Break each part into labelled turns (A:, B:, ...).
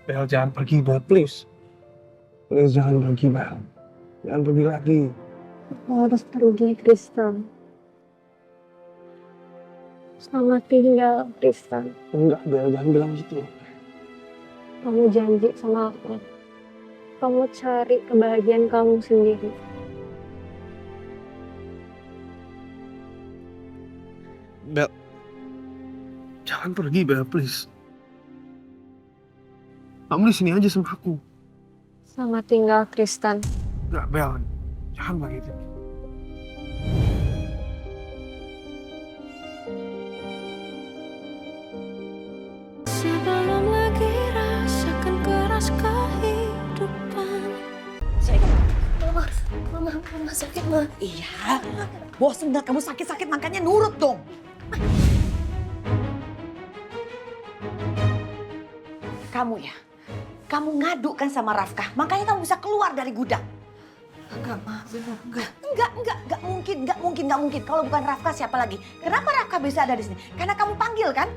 A: Bel, jangan pergi, Bel, please. Please, jangan pergi, Bel. Jangan pergi lagi.
B: Aku harus pergi, Tristan. Selamat tinggal, Tristan.
A: Enggak, Bel, jangan bilang gitu.
B: Kamu janji sama aku. Kamu cari kebahagiaan kamu sendiri.
A: Bel, jangan pergi, Bel, please. Kamu di sini aja sama aku.
B: Selamat tinggal, Tristan.
A: Enggak, Bel. Jangan begitu.
C: Sebelum lagi rasakan keras kehidupan.
D: Mama sakit, Ma.
E: Iya, bosan dah kamu sakit-sakit makanya nurut dong. Kamu ya, kamu ngadu kan sama Rafkah, makanya kamu bisa keluar dari gudang.
D: Enggak, Ma, bener, enggak.
E: Enggak mungkin. Kalau bukan Rafkah siapa lagi? Kenapa Rafkah bisa ada di sini? Karena kamu panggil kan?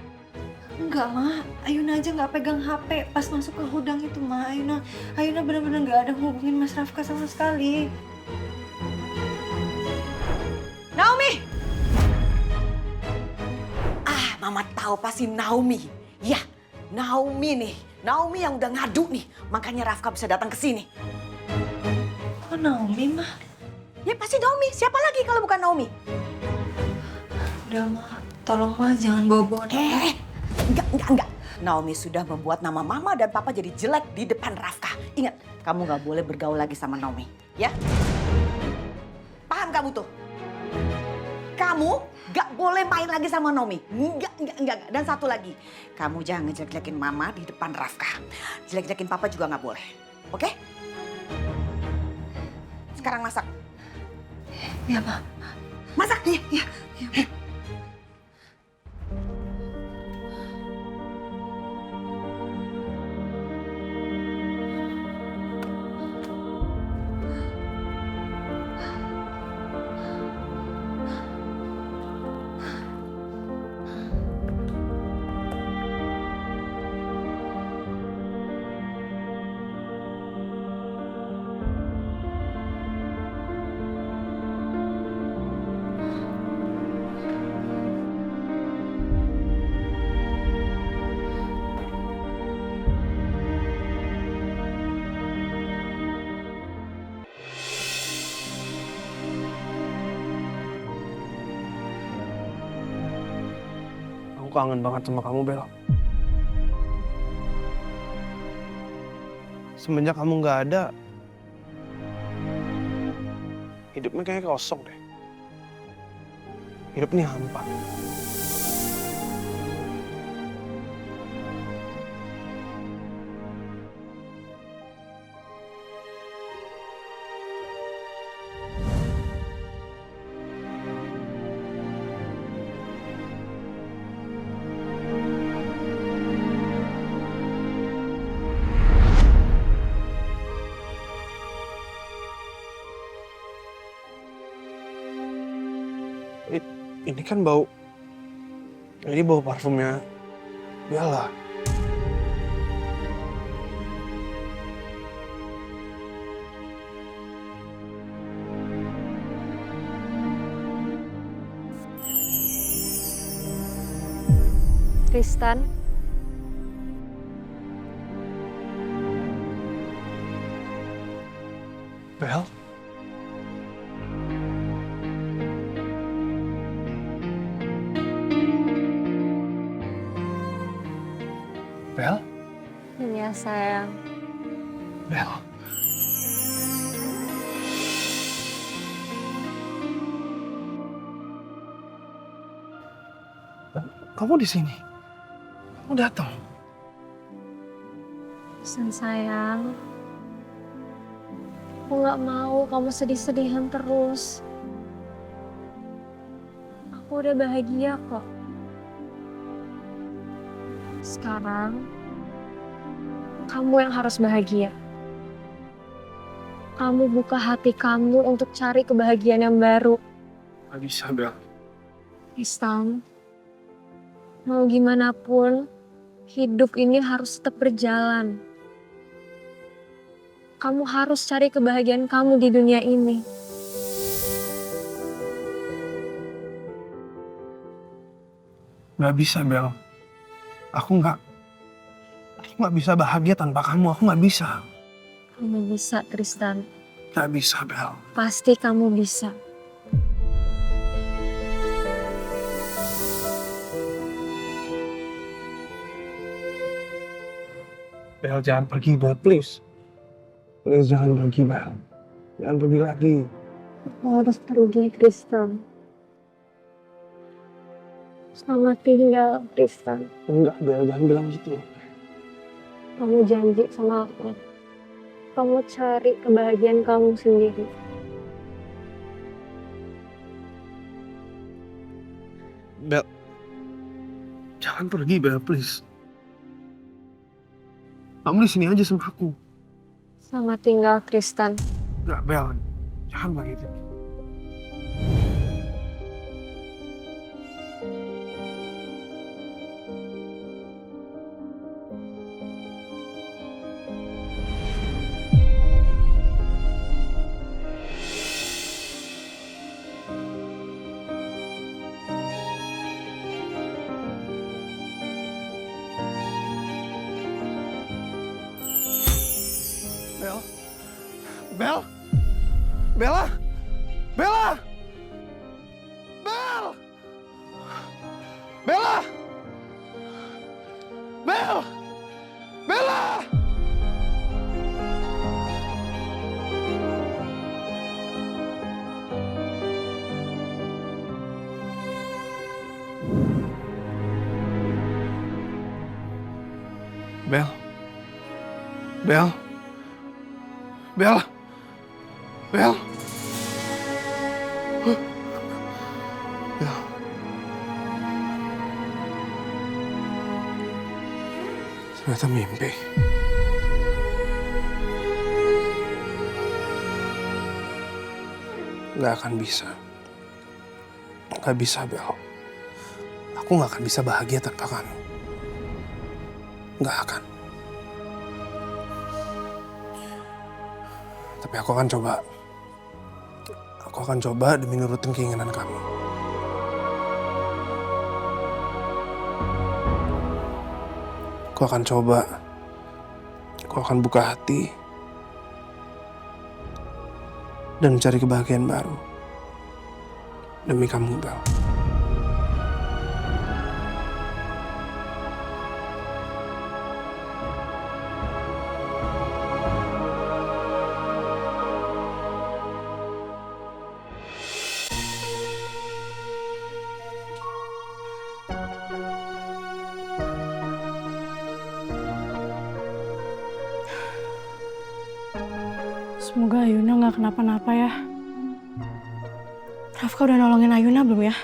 D: Enggak, Ma. Ayuna aja nggak pegang HP pas masuk ke gudang itu, Ma. Ayuna bener-bener nggak ada hubungin Mas Rafka sama sekali.
E: Naomi! Mama tahu pasti Naomi. Ya, Naomi nih. Naomi yang udah ngadu nih. Makanya Rafkah bisa datang ke sini.
D: Kok Naomi, Ma?
E: Ya pasti Naomi. Siapa lagi kalau bukan Naomi?
D: Udah, Ma. Tolong, Ma, jangan bawa-bawa Naomi.
E: Enggak. Naomi sudah membuat nama Mama dan Papa jadi jelek di depan Rafkah. Ingat, kamu nggak boleh bergaul lagi sama Naomi. Ya? Paham kamu tuh? Kamu nggak boleh main lagi sama Naomi. Enggak. Dan satu lagi, kamu jangan ngejelek-jelekin Mama di depan Rafkah. Jelek-jelekin Papa juga nggak boleh. Oke? Sekarang masak.
D: Ya, Ma.
E: Masak!
D: Ya.
A: Aku kangen banget sama kamu, Bel. Semenjak kamu nggak ada, hidupnya kayaknya kosong deh. Hidup ini hampa. Ini kan bau. Ini bau parfumnya Bella.
B: Tristan.
A: Bel? Bel?
B: Iya, sayang.
A: Bel? Kamu di sini? Kamu datang?
B: Tristan, sayang. Aku nggak mau kamu sedih-sedihan terus. Aku udah bahagia kok. Sekarang, kamu yang harus bahagia. Kamu buka hati kamu untuk cari kebahagiaan yang baru.
A: Gak bisa, Bel.
B: Tristan, mau gimana pun, hidup ini harus tetap berjalan. Kamu harus cari kebahagiaan kamu di dunia ini.
A: Gak bisa, Bel. Aku nggak bisa bahagia tanpa kamu. Aku nggak bisa.
B: Kamu bisa, Tristan.
A: Gak bisa, Bel.
B: Pasti kamu bisa.
A: Bel, jangan pergi, Bel. Please. Please, jangan pergi, Bel. Jangan pergi lagi.
B: Aku harus pergi, Tristan. Selamat tinggal, Tristan.
A: Enggak, Bel. Jangan bilang gitu.
B: Kamu janji sama aku. Kamu cari kebahagiaan kamu sendiri.
A: Bel. Jangan pergi, Bel. Please. Kamu di sini aja sama aku.
B: Selamat tinggal, Tristan.
A: Enggak, Bel. Jangan begitu. Bel! Bella! Bella! Bel! Bella! Bel! Bella! Bel! Bel! Bel! Bel! Bel. Ternyata mimpi. Gak akan bisa. Gak bisa, Bel. Aku gak akan bisa bahagia tanpa kamu. Gak akan. Tapi aku akan coba. Aku akan coba demi nurutin keinginan kamu. Aku akan coba. Aku akan buka hati. Dan mencari kebahagiaan baru. Demi kamu, Bel.
F: Semoga Ayuna nggak kenapa-napa ya. Rafka udah nolongin Ayuna belum ya?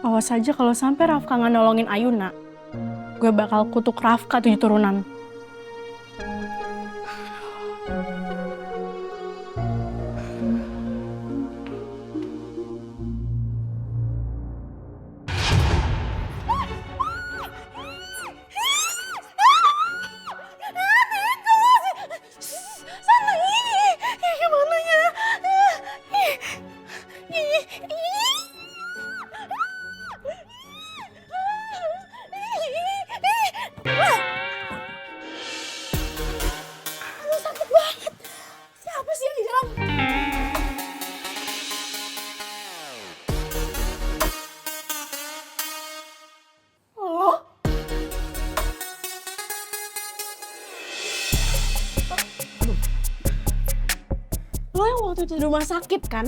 F: Awas aja kalau sampai Rafka nggak nolongin Ayuna, gue bakal kutuk Rafka 7 turunan. Lo yang waktu itu di rumah sakit kan?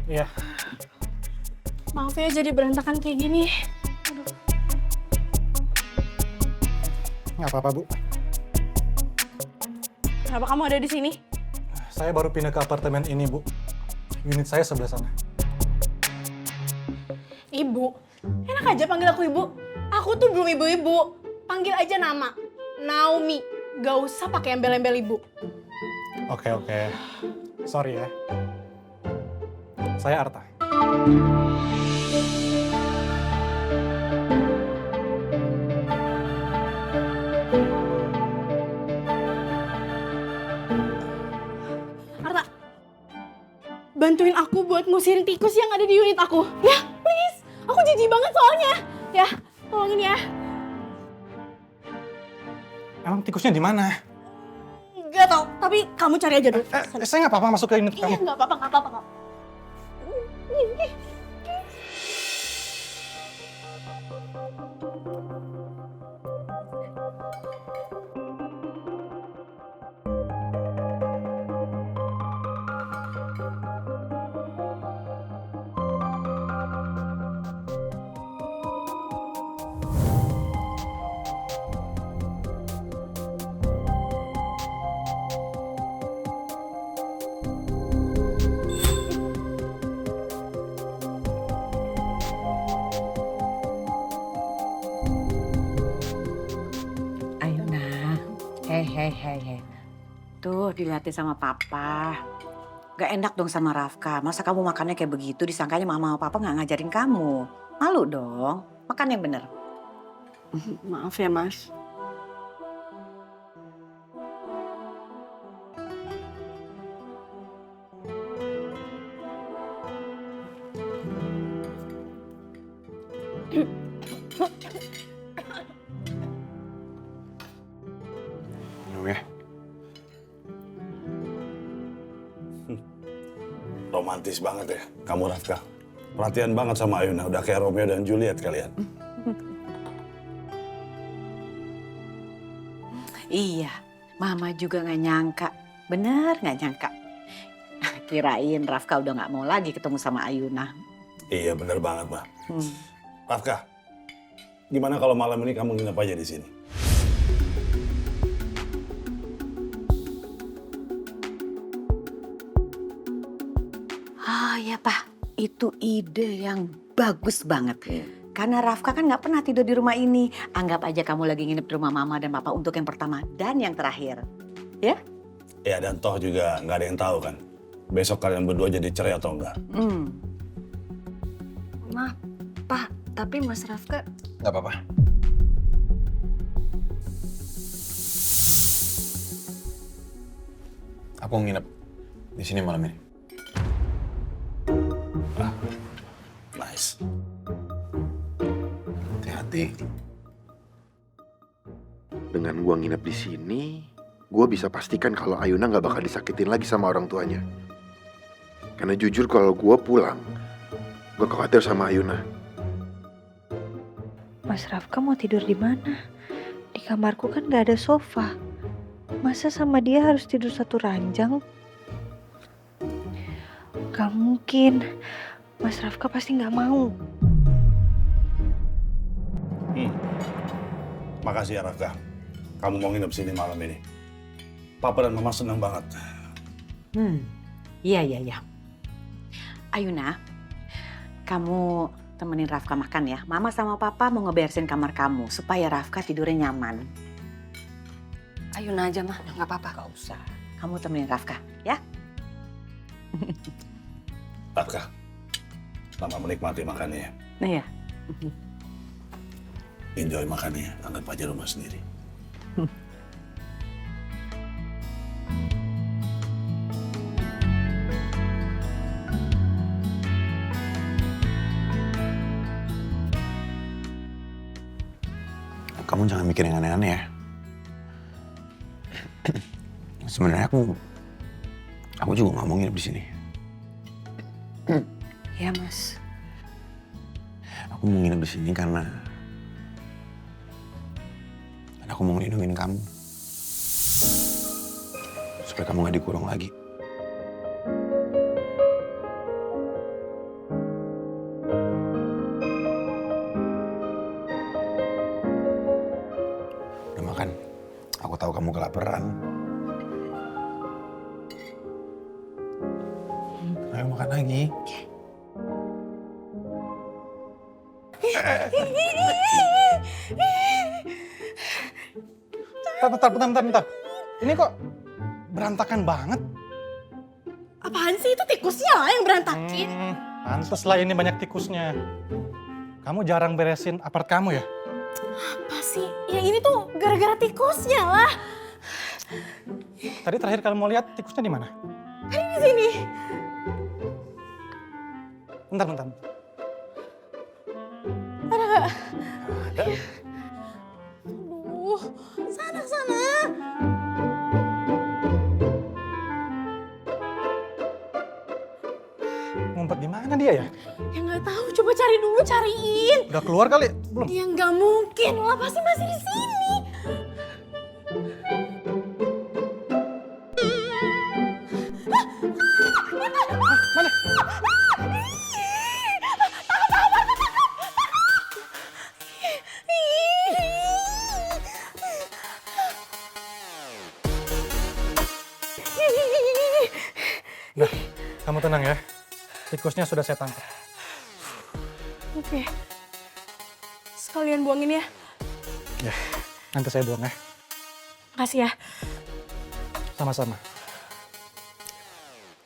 A: Iya.
F: Maaf ya jadi berantakan kayak gini.
G: Nggak apa-apa, Bu.
F: Kenapa kamu ada di sini?
G: Saya baru pindah ke apartemen ini, Bu. Unit saya sebelah sana.
F: Ibu. Enak aja panggil aku ibu. Aku tuh belum ibu-ibu. Panggil aja nama. Naomi. Gak usah pakai embel-embel ibu.
G: Oke. Sorry ya. Saya Arta.
F: bantuin aku buat ngusirin tikus yang ada di unit aku. Ya, please. Aku jijik banget soalnya. Ya, tolongin ya.
G: Emang tikusnya di mana?
F: Gak tau, tapi kamu cari aja dulu.
G: Saya nggak apa-apa masuk ke unit
F: Iya,
G: kamu.
F: gak apa-apa.
E: Ayuna, hei. Tuh dilihatin sama papa. Gak enak dong sama Rafka. Masa kamu makannya kayak begitu, disangkanya mama sama papa gak ngajarin kamu. Malu dong, makan yang bener.
F: Maaf ya, Mas.
H: Oke. Romantis banget ya, kamu Rafka. Perhatian banget sama Ayuna, udah kayak Romeo dan Juliet kalian.
E: Iya, mama juga gak nyangka. Bener gak nyangka. Kirain Rafka udah gak mau lagi ketemu sama Ayuna.
H: Iya bener banget, Mbak. Rafka, gimana kalau malam ini kamu nginep aja di sini?
E: Oh iya Pak, itu ide yang bagus banget. Karena Rafka kan gak pernah tidur di rumah ini. Anggap aja kamu lagi nginep di rumah mama dan papa untuk yang pertama dan yang terakhir. Ya?
H: Ya dan toh juga nggak ada yang tahu kan. Besok kalian berdua jadi cerai atau enggak?
D: Ma, Pa, tapi Mas Rafka
H: Nggak apa-apa.
I: Aku nginep di sini malam ini.
H: Nice.
I: Hati-hati.
J: Dengan gua nginep di sini, gua bisa pastikan kalau Ayuna nggak bakal disakitin lagi sama orang tuanya. Karena jujur kalau gua pulang, gua khawatir sama Ayuna.
D: Mas Rafka mau tidur di mana? Di kamarku kan gak ada sofa. Masa sama dia harus tidur satu ranjang? Gak mungkin. Mas Rafka pasti gak mau.
H: Makasih ya Rafka. Kamu mau nginep sini malam ini. Papa dan Mama senang banget.
E: Iya. Ayuna, kamu temenin Rafka makan ya. Mama sama Papa mau ngeberesin kamar kamu supaya Rafka tidurnya nyaman.
D: Ayuna aja mah, gak apa-apa.
E: Gak usah. Kamu temenin Rafka, ya?
H: Rafka, selamat menikmati makannya.
E: Nah ya.
H: Enjoy makannya, anggap aja rumah sendiri.
I: Kamu jangan mikir yang aneh-aneh ya. Sebenarnya aku juga nggak mau nginep di sini.
D: Ya Mas.
I: Aku mau nginep di sini karena aku mau ngelindungin kamu. Supaya kamu nggak dikurung lagi. Udah makan? Aku tahu kamu kelaparan. Ayo makan lagi.
G: Bentar. Ini kok berantakan banget?
F: Apaan sih, itu tikusnya lah yang berantakin.
G: Pantes lah ini banyak tikusnya. Kamu jarang beresin apart kamu ya?
F: Apa sih? Yang ini tuh gara-gara tikusnya lah.
G: Tadi terakhir kamu mau lihat tikusnya di mana?
F: Di sini.
G: Bentar.
F: Ada nggak?
G: Ada.
F: Aduh, sana.
G: Ngumpet di mana dia ya?
F: Ya nggak tahu, coba cari dulu, cariin.
G: Udah keluar kali? Belum?
F: Ya nggak mungkin, lah pasti masih di sini.
G: Mana? Udah, kamu tenang ya. Tikusnya sudah saya tangkap.
F: Oke. Sekalian buangin ya.
G: Ya, nanti saya buang ya.
F: Makasih ya.
G: Sama-sama.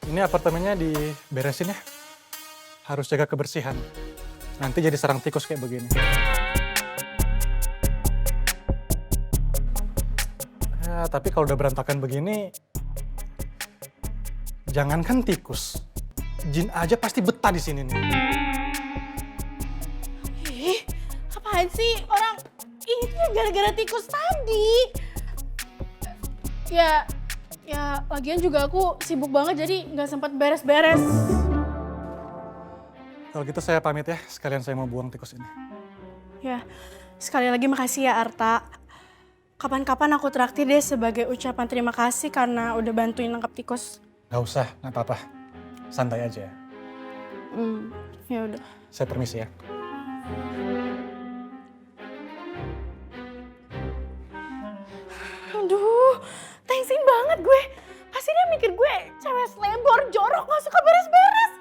G: Ini apartemennya diberesin ya. Harus jaga kebersihan. Nanti jadi sarang tikus kayak begini. Ya, tapi kalau udah berantakan begini, jangankan tikus, jin aja pasti betah di sini nih.
F: Ih, apaan sih orang ini tuh gara-gara tikus tadi. Ya lagian juga aku sibuk banget jadi nggak sempat beres-beres.
G: Kalau gitu saya pamit ya, sekalian saya mau buang tikus ini.
F: Ya, sekali lagi makasih ya Arta. Kapan-kapan aku traktir deh sebagai ucapan terima kasih karena udah bantuin nangkap tikus.
G: Gak usah, gak apa-apa. Santai aja.
F: Ya udah.
G: Saya permisi ya.
F: Aduh, thanksin banget gue. Pasti dia mikir gue cewek selebor, jorok, gak suka beres-beres.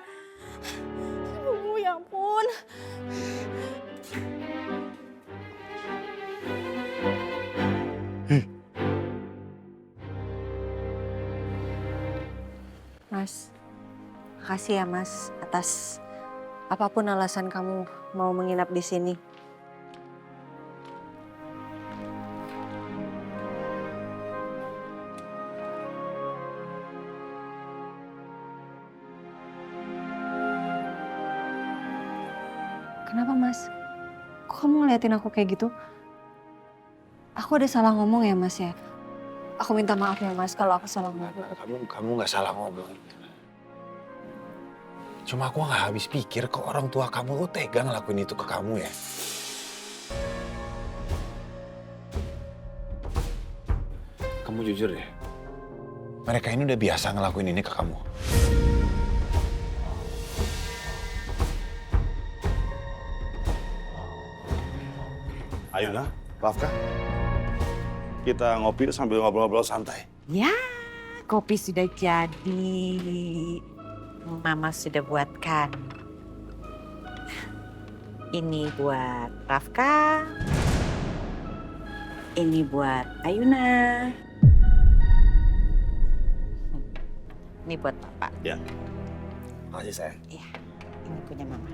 F: Aduh, ya ampun.
D: Mas, makasih ya Mas atas apapun alasan kamu mau menginap di sini. Kenapa Mas? Kok kamu ngeliatin aku kayak gitu? Aku ada salah ngomong ya Mas ya? Aku minta maaf ya Mas kalau aku salah ngomong.
I: Kamu nggak salah ngomong. Cuma aku nggak habis pikir kok orang tua kamu tuh tega ngelakuin itu ke kamu ya. Kamu jujur deh. Mereka ini udah biasa ngelakuin ini ke kamu.
H: Ayo nah, Rafka. Kita ngopi sambil ngobrol-ngobrol santai.
E: Ya, kopi sudah jadi. Mama sudah buatkan. Ini buat Rafka. Ini buat Ayuna. Ini buat Papa.
H: Ya. Makasih sayang.
E: Iya, ini punya Mama.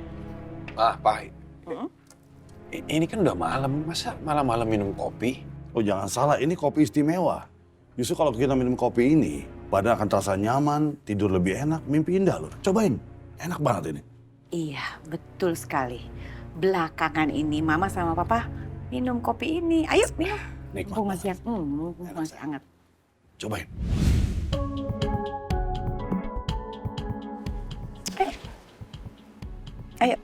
I: Pak. Ini kan udah malam, masa malam-malam minum kopi?
H: Oh jangan salah, ini kopi istimewa. Justru kalau kita minum kopi ini, badan akan terasa nyaman, tidur lebih enak, mimpi indah loh. Cobain, enak banget ini.
E: Iya, betul sekali. Belakangan ini Mama sama Papa minum kopi ini. Ayo minum.
I: Nikmat.
E: Mumpung masih hangat.
H: Cobain.
E: Ayo.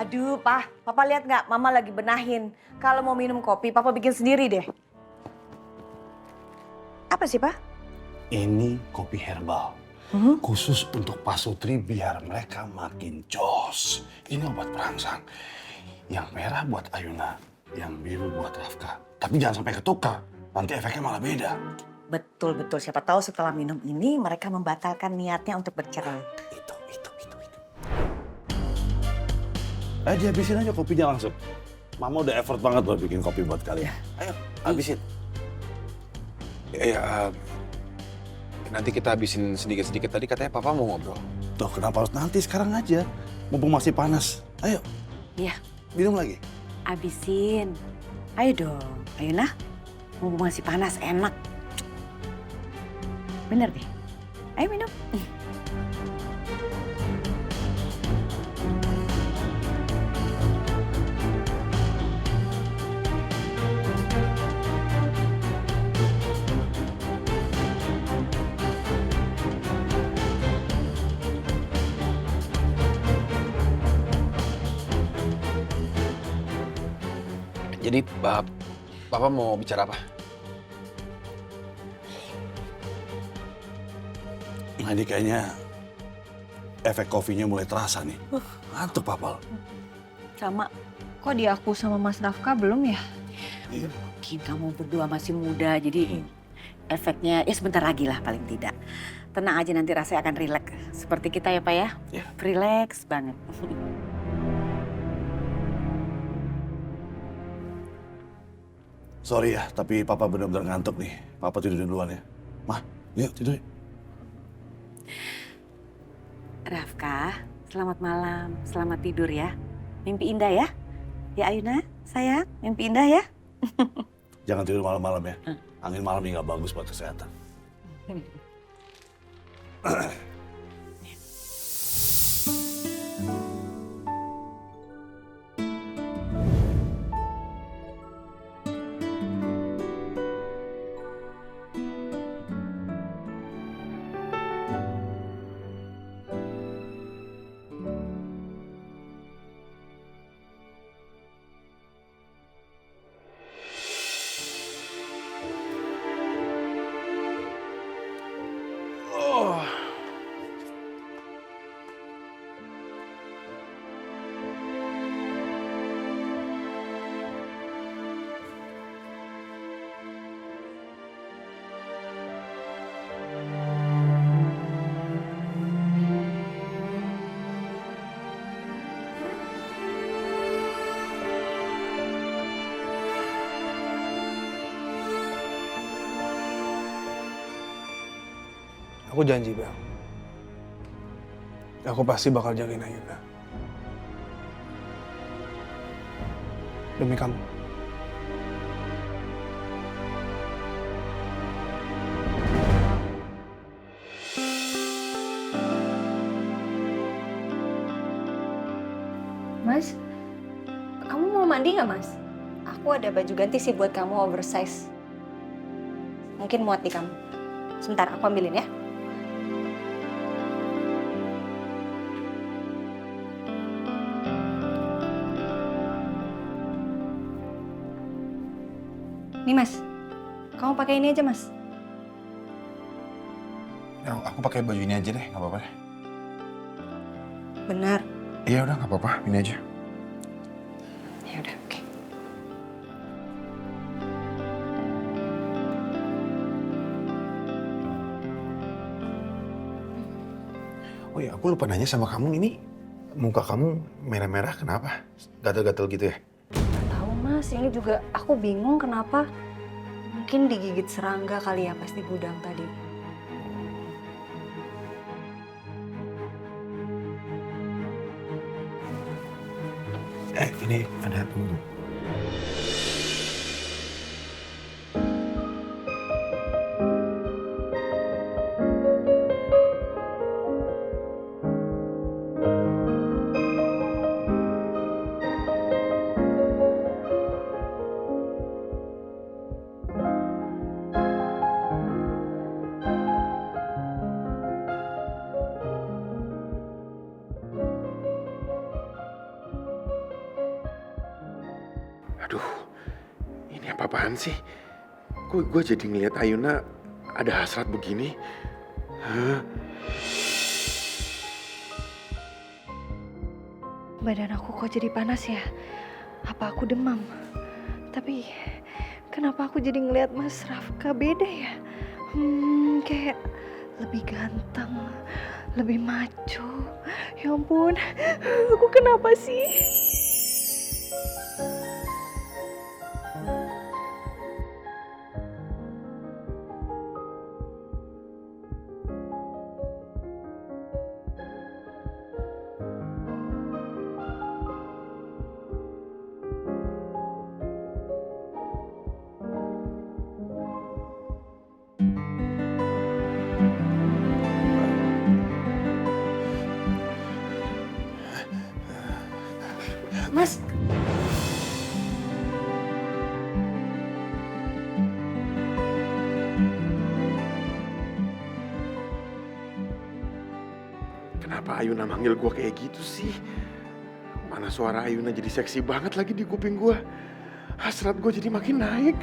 E: Aduh, Papa lihat nggak? Mama lagi benahin. Kalau mau minum kopi, Papa bikin sendiri deh. Apa sih, Pak?
H: Ini kopi herbal. Khusus untuk pasutri biar mereka makin jos. Ini obat perangsang. Yang merah buat Ayuna, yang biru buat Rafka. Tapi jangan sampai ketukar, nanti efeknya malah beda.
E: Betul-betul, siapa tahu setelah minum ini mereka membatalkan niatnya untuk bercerai.
H: Itu. Dihabisin aja kopinya langsung. Mama udah effort banget loh bikin kopi buat kalian. Ayo, habisin.
I: Nanti kita habisin sedikit-sedikit. Tadi katanya papa mau ngobrol.
H: Tuh, kenapa harus nanti? Sekarang aja. Mumpung masih panas. Ayo.
E: Iya.
H: Minum lagi.
E: Habisin. Ayo dong, Ayuna. Mumpung masih panas, enak. Bener deh. Ayo minum.
I: Jadi, papa mau bicara apa?
H: Nah, ini kayaknya efek kopinya mulai terasa nih. Ngantuk, Papa.
E: Sama.
D: Kok di aku sama Mas Rafka belum ya?
E: Mungkin kamu berdua masih muda, jadi efeknya ya sebentar lagi lah paling tidak. Tenang aja, nanti rasanya akan rileks. Seperti kita ya Pak ya?
H: Ya.
E: Rileks banget.
H: Sorry ya, tapi Papa benar-benar ngantuk nih. Papa tidur duluan ya. Mah, yuk tidur.
E: Rafka, selamat malam. Selamat tidur ya. Mimpi indah ya. Ya Ayuna, sayang, mimpi indah ya.
H: Jangan tidur malam-malam ya. Angin malam ini nggak bagus buat kesehatan.
A: Aku janji, Bel. Aku pasti bakal jagain Ayuna. Demi kamu.
D: Mas, kamu mau mandi nggak, Mas? Aku ada baju ganti sih buat kamu oversize. Mungkin muat di kamu. Sebentar, aku ambilin ya. Nih, Mas. Kamu pakai ini aja, Mas.
I: Ya, aku pakai baju ini aja deh, nggak apa-apa.
D: Benar.
I: Iya udah, nggak apa-apa, ini aja.
D: Ya udah, oke.
J: Oh ya, aku lupa nanya sama kamu, ini muka kamu merah-merah kenapa? Gatel-gatel gitu ya?
D: Tahu, Mas, ini juga aku bingung kenapa. Mungkin digigit serangga kali ya pas di gudang tadi.
J: Ini ada tunggu. Aduh, ini apa-apaan sih? Kok gue jadi ngeliat Ayuna ada hasrat begini? Hah?
D: Badan aku kok jadi panas ya? Apa aku demam? Tapi kenapa aku jadi ngelihat Mas Rafka beda ya? Kayak lebih ganteng, lebih maco. Ya ampun, aku kenapa sih? Mas,
J: Kenapa Ayuna manggil gue kayak gitu sih? Mana suara Ayuna jadi seksi banget lagi di kuping gue. Hasrat gue jadi makin naik.